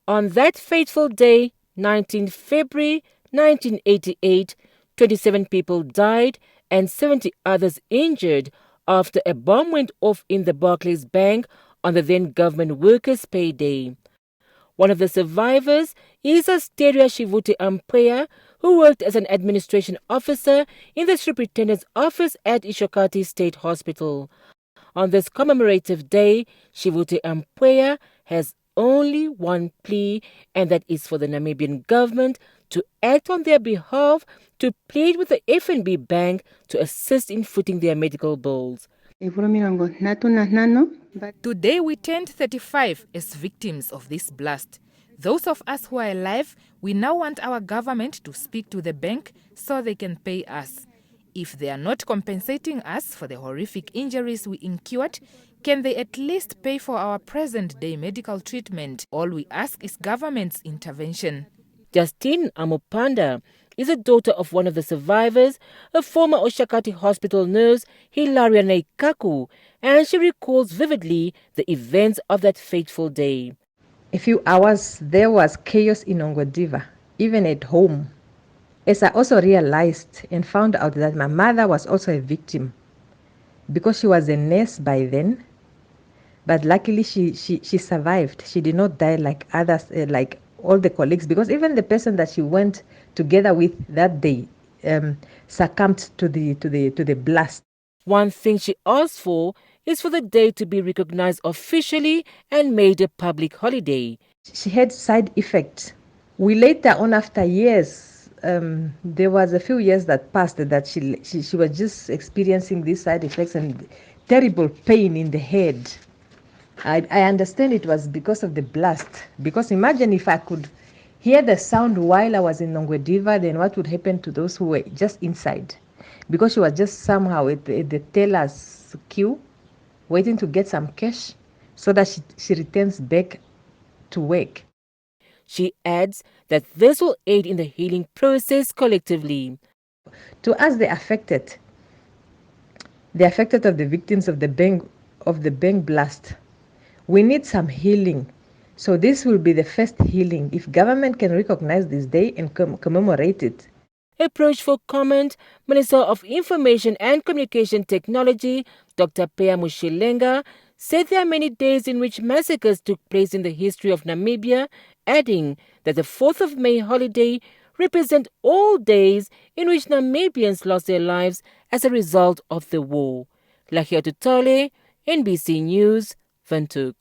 On that fateful day, 19 February 1988, 27 people died and 70 others injured after a bomb went off in the Barclays Bank on the then government workers' pay day. One of the survivors is Asteria Shivuti Ampeya, who worked as an administration officer in the superintendent's office at Oshakati State Hospital. On this commemorative day, Shivuti Ampeya has only one plea, and that is for the Namibian government to act on their behalf to plead with the FNB Bank to assist in footing their medical bills. Today we turned 35 as victims of this blast. Those of us who are alive, we now want our government to speak to the bank so they can pay us. If they are not compensating us for the horrific injuries we incurred, can they at least pay for our present-day medical treatment? All we ask is government's intervention. Justine Amupanda is a daughter of one of the survivors, a former Oshakati hospital nurse, Hilaria Naikaku, and she recalls vividly the events of that fateful day. A few hours, there was chaos in Ongodiva, even at home. As I also realized and found out that my mother was also a victim because she was a nurse by then, but luckily she survived. She did not die like others, like all the colleagues, because even the person that she went together with that day succumbed to the blast. One thing she asked for is for the day to be recognized officially and made a public holiday. She had side effects. We later on, after years, there was a few years that passed that she was just experiencing these side effects and terrible pain in the head. I understand it was because of the blast. Because imagine if I could hear the sound while I was in Nongwediva, then what would happen to those who were just inside? Because she was just somehow at the teller's queue, waiting to get some cash so that she returns back to work. She adds that this will aid in the healing process collectively. To us, the affected of the victims of the bank blast, we need some healing. So this will be the first healing if government can recognize this day and commemorate it. Approached for comment, Minister of Information and Communication Technology, Dr. Pea Mushilenga, said there are many days in which massacres took place in the history of Namibia, adding that the 4th of May holiday represents all days in which Namibians lost their lives as a result of the war. Lahia Tutale, NBC News, Windhoek.